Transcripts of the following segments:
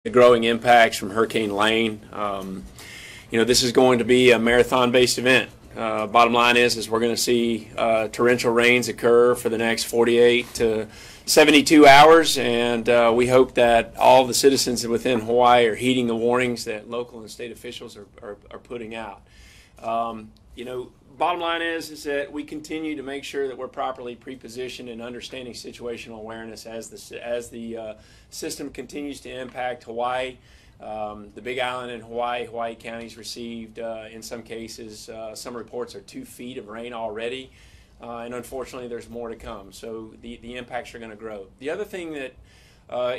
The growing impacts from Hurricane Lane. This is going to be a marathon-based event. Bottom line is we're going to see torrential rains occur for the next 48 to 72 hours, and we hope that all the citizens within Hawaii are heeding the warnings that local and state officials are putting out. Bottom line is that we continue to make sure that we're properly pre-positioned and understanding situational awareness as the system continues to impact Hawaii. The Big Island and Hawaii counties received, in some cases, some reports are 2 feet of rain already, and unfortunately there's more to come. So the impacts are going to grow. The other thing that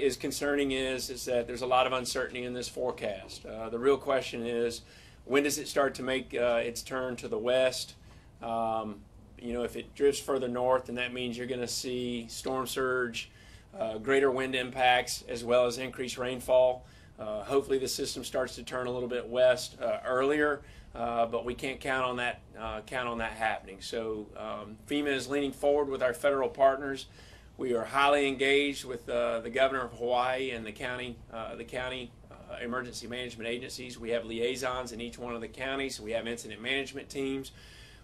is concerning is that there's a lot of uncertainty in this forecast. The real question is, when does it start to make its turn to the west? If it drifts further north, then that means you're going to see storm surge, greater wind impacts, as well as increased rainfall. Hopefully the system starts to turn a little bit west earlier, but we can't count on that happening. So FEMA is leaning forward with our federal partners. We are highly engaged with the governor of Hawaii and the county emergency management agencies. We have liaisons in each one of the counties. We have incident management teams.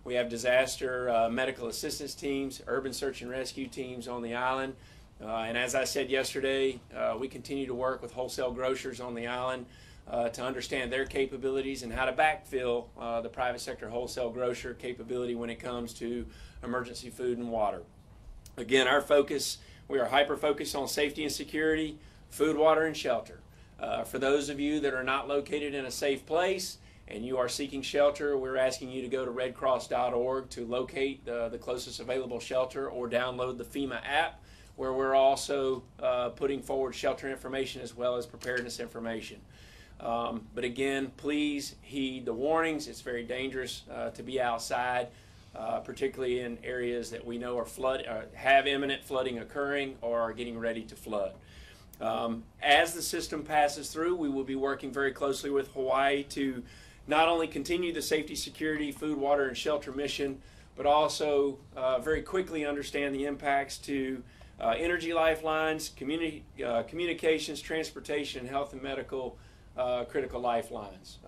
We have disaster medical assistance teams, urban search and rescue teams on the island. And as I said yesterday, we continue to work with wholesale grocers on the island to understand their capabilities and how to backfill the private sector wholesale grocer capability when it comes to emergency food and water. Again, we are hyper-focused on safety and security, food, water, and shelter. For those of you that are not located in a safe place and you are seeking shelter, we're asking you to go to redcross.org to locate the closest available shelter, or download the FEMA app, where we're also putting forward shelter information as well as preparedness information. But again, please heed the warnings. It's very dangerous to be outside, particularly in areas that we know have imminent flooding occurring or are getting ready to flood. As the system passes through, we will be working very closely with Hawaii to not only continue the safety, security, food, water, and shelter mission, but also very quickly understand the impacts to energy lifelines, communications, transportation, and health and medical critical lifelines.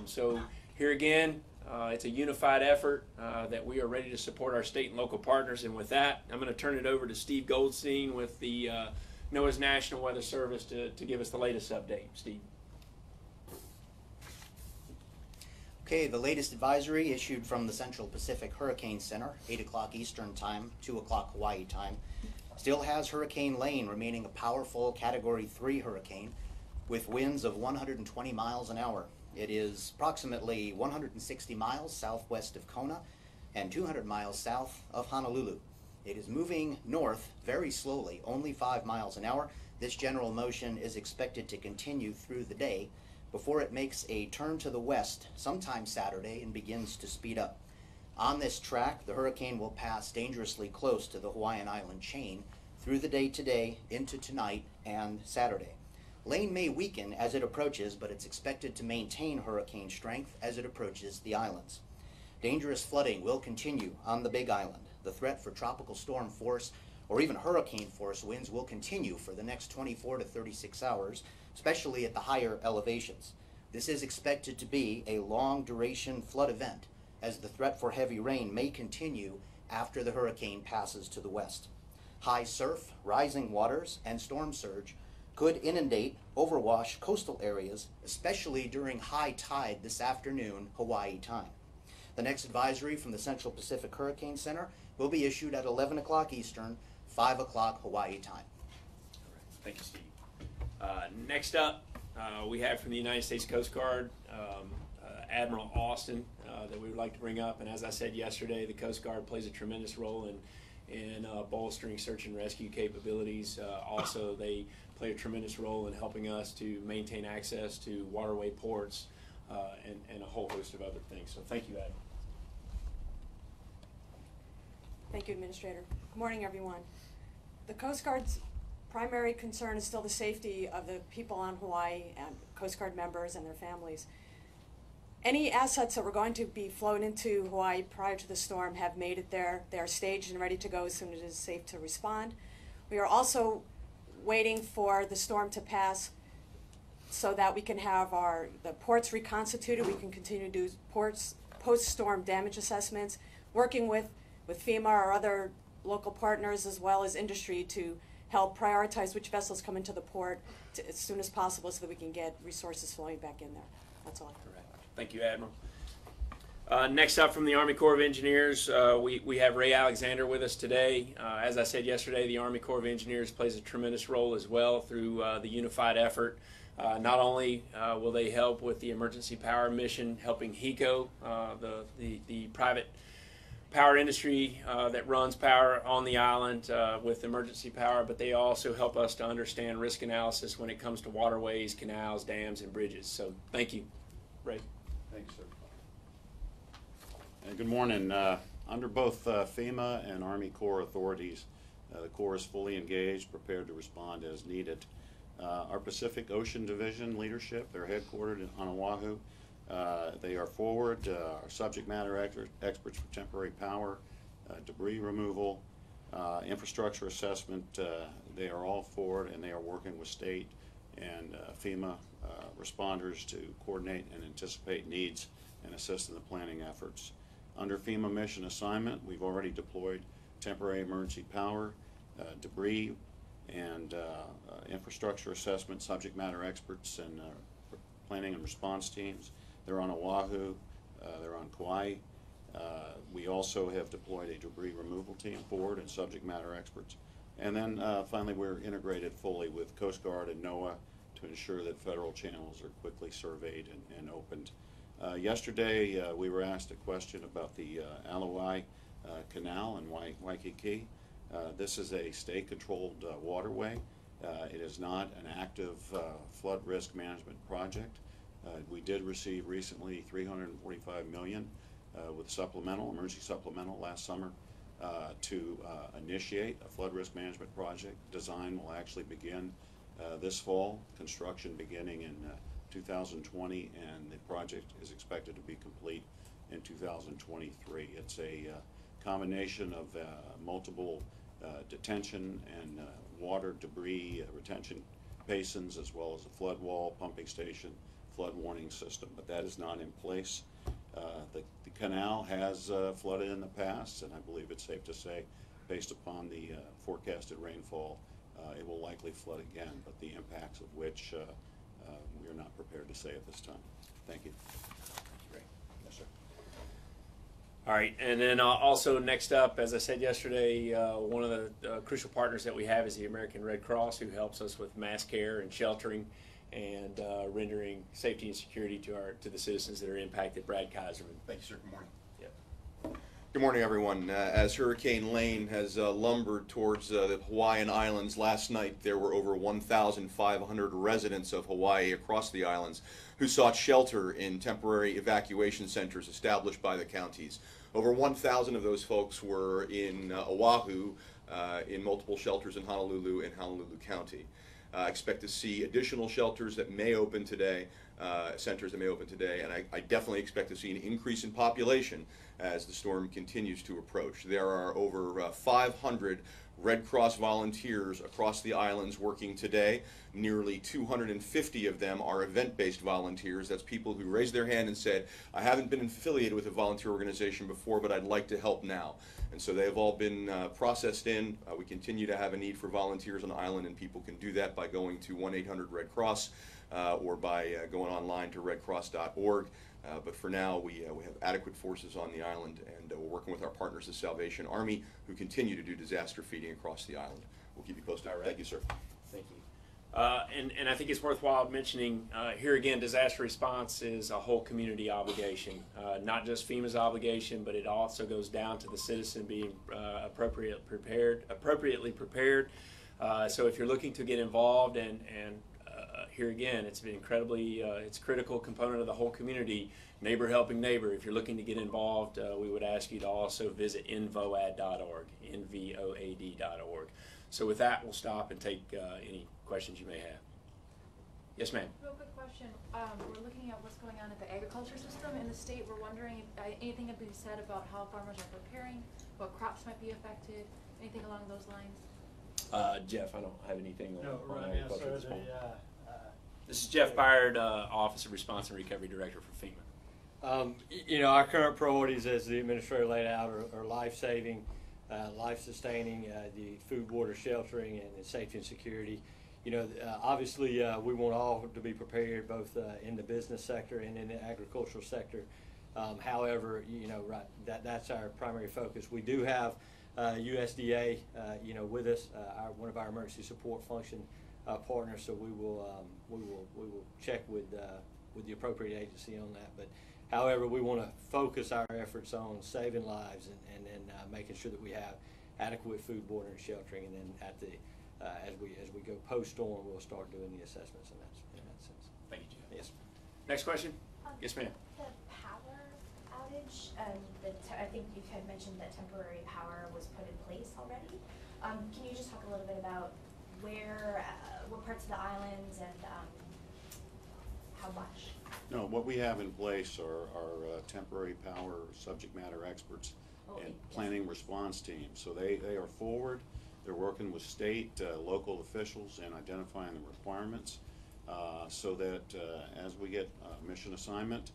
So here again, it's a unified effort that we are ready to support our state and local partners. And with that, I'm going to turn it over to Steve Goldstein with the NOAA's National Weather Service to give us the latest update. Steve. Okay, the latest advisory issued from the Central Pacific Hurricane Center, 8 o'clock Eastern Time, 2 o'clock Hawaii time, still has Hurricane Lane remaining a powerful Category 3 hurricane with winds of 120 miles an hour. It is approximately 160 miles southwest of Kona and 200 miles south of Honolulu. It is moving north very slowly, only 5 miles an hour. This general motion is expected to continue through the day before it makes a turn to the west sometime Saturday and begins to speed up. On this track, the hurricane will pass dangerously close to the Hawaiian Island chain through the day today, into tonight, and Saturday. Lane may weaken as it approaches, but it's expected to maintain hurricane strength as it approaches the islands. Dangerous flooding will continue on the Big Island. The threat for tropical storm force or even hurricane force winds will continue for the next 24 to 36 hours, especially at the higher elevations. This is expected to be a long duration flood event, as the threat for heavy rain may continue after the hurricane passes to the west. High surf, rising waters, and storm surge could inundate, overwash coastal areas, especially during high tide this afternoon, Hawaii time. The next advisory from the Central Pacific Hurricane Center will be issued at 11 o'clock Eastern, 5 o'clock Hawaii time. Thank you, Steve. Next up, we have from the United States Coast Guard, Admiral Austin, that we would like to bring up. And as I said yesterday, the Coast Guard plays a tremendous role in bolstering search and rescue capabilities. Also, they play a tremendous role in helping us to maintain access to waterway ports and a whole host of other things. So thank you, Admiral. Thank you, Administrator. Good morning, everyone. The Coast Guard's primary concern is still the safety of the people on Hawaii and Coast Guard members and their families. Any assets that were going to be flown into Hawaii prior to the storm have made it there. They are staged and ready to go as soon as it is safe to respond. We are also waiting for the storm to pass so that we can have the ports reconstituted. We can continue to do ports post-storm damage assessments, working with FEMA or other local partners as well as industry to help prioritize which vessels come into the port as soon as possible so that we can get resources flowing back in there. That's all. Thank you, Admiral. Next up from the Army Corps of Engineers, we have Ray Alexander with us today. As I said yesterday, the Army Corps of Engineers plays a tremendous role as well through the unified effort. Not only will they help with the emergency power mission, helping HECO, the private power industry that runs power on the island with emergency power, but they also help us to understand risk analysis when it comes to waterways, canals, dams, and bridges. So thank you, Ray. Thanks, sir. And good morning. Under both FEMA and Army Corps authorities, the Corps is fully engaged, prepared to respond as needed. Our Pacific Ocean Division leadership, they're headquartered on Oahu. They are forward. Our subject matter experts for temporary power, debris removal, infrastructure assessment, they are all forward, and they are working with state and FEMA responders to coordinate and anticipate needs and assist in the planning efforts. Under FEMA mission assignment, we've already deployed temporary emergency power, debris, and infrastructure assessment subject matter experts and planning and response teams. They're on Oahu, they're on Kauai. We also have deployed a debris removal team forward and subject matter experts. And then finally, we're integrated fully with Coast Guard and NOAA to ensure that federal channels are quickly surveyed and opened. Yesterday, we were asked a question about the Alawai Canal in Waikiki. This is a state-controlled waterway. It is not an active flood risk management project. We did receive recently $345 million with emergency supplemental last summer to initiate a flood risk management project. Design will actually begin this fall, construction beginning in 2020, and the project is expected to be complete in 2023. It's a combination of multiple detention and water debris retention basins, as well as a flood wall, pumping station, flood warning system, but that is not in place. The canal has flooded in the past, and I believe it's safe to say, based upon the forecasted rainfall, it will likely flood again, but the impacts of which we are not prepared to say at this time. Thank you. Great. Yes, sir. All right, and then also next up, as I said yesterday, one of the crucial partners that we have is the American Red Cross, who helps us with mass care and sheltering and rendering safety and security to the citizens that are impacted. Brad Kaiserman. Thank you, sir. Good morning. Yep. Good morning, everyone. As Hurricane Lane has lumbered towards the Hawaiian Islands, last night there were over 1,500 residents of Hawaii across the islands who sought shelter in temporary evacuation centers established by the counties. Over 1,000 of those folks were in Oahu, in multiple shelters in Honolulu and Honolulu County. I expect to see additional shelters that may open today, centers that may open today, and I definitely expect to see an increase in population as the storm continues to approach. There are over 500 Red Cross volunteers across the islands working today. Nearly 250 of them are event-based volunteers. That's people who raised their hand and said, I haven't been affiliated with a volunteer organization before, but I'd like to help now. And so they have all been processed in. We continue to have a need for volunteers on the island, and people can do that by going to 1-800-RED-CROSS or by going online to redcross.org. But for now, we have adequate forces on the island, and we're working with our partners, the Salvation Army, who continue to do disaster feeding across the island. We'll keep you posted. All right. Thank you, sir. Thank you. And I think it's worthwhile mentioning here again, disaster response is a whole community obligation, not just FEMA's obligation, but it also goes down to the citizen being appropriately prepared. So if you're looking to get involved, and here again, it's been it's a critical component of the whole community, neighbor helping neighbor. If you're looking to get involved, we would ask you to also visit nvoad.org, nvoad.org. So with that, we'll stop and take any questions you may have. Yes, ma'am. Real quick question. We're looking at what's going on at the agriculture system in the state. We're wondering if anything had been said about how farmers are preparing, what crops might be affected, anything along those lines? Jeff, I don't have anything on No, right, agriculture at so this point. This is Jeff Byard, Office of Response and Recovery Director for FEMA. You know, our current priorities, as the administrator laid out, are life-saving, life-sustaining, the food, water, sheltering, and safety and security. You know, obviously, we want all to be prepared, both in the business sector and in the agricultural sector. However, you know, that's our primary focus. We do have USDA, you know, with us, one of our emergency support function partners. So we will check with the appropriate agency on that. But however, we want to focus our efforts on saving lives and then making sure that we have adequate food, water, and sheltering. And then at the as we go post-storm, we'll start doing the assessments in that sense. Thank you, Jeff. Yes. Next question? Yes, ma'am. The power outage, I think you had mentioned that temporary power was put in place already. Can you just talk a little bit about where, what parts of the islands and how much? No, what we have in place are temporary power subject matter experts and planning response teams. So they are forward. They're working with state, local officials and identifying the requirements so that as we get mission assignment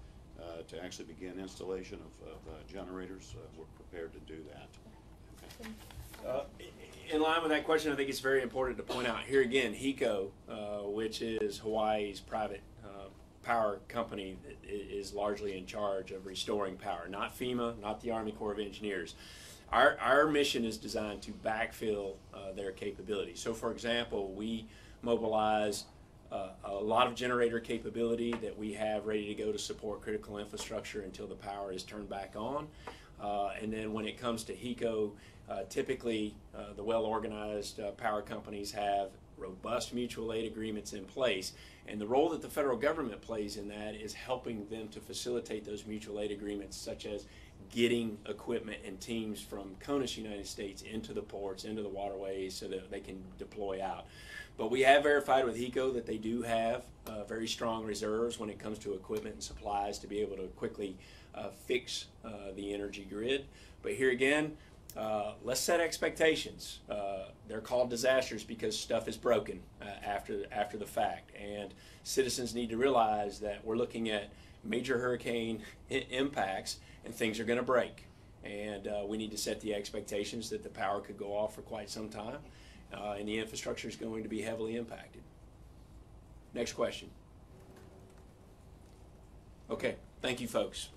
to actually begin installation of generators, we're prepared to do that. Okay. In line with that question, I think it's very important to point out here again, HECO, which is Hawaii's private power company, that is largely in charge of restoring power, not FEMA, not the Army Corps of Engineers. Our mission is designed to backfill their capability. So for example, we mobilize a lot of generator capability that we have ready to go to support critical infrastructure until the power is turned back on. And then when it comes to HECO, typically the well-organized power companies have robust mutual aid agreements in place, and the role that the federal government plays in that is helping them to facilitate those mutual aid agreements, such as getting equipment and teams from CONUS United States into the ports, into the waterways, so that they can deploy out. But we have verified with HECO that they do have very strong reserves when it comes to equipment and supplies to be able to quickly fix the energy grid. But here again, let's set expectations. They're called disasters because stuff is broken after the fact, and citizens need to realize that we're looking at major hurricane impacts and things are going to break, and we need to set the expectations that the power could go off for quite some time, and the infrastructure is going to be heavily impacted. Next question. Okay, thank you folks.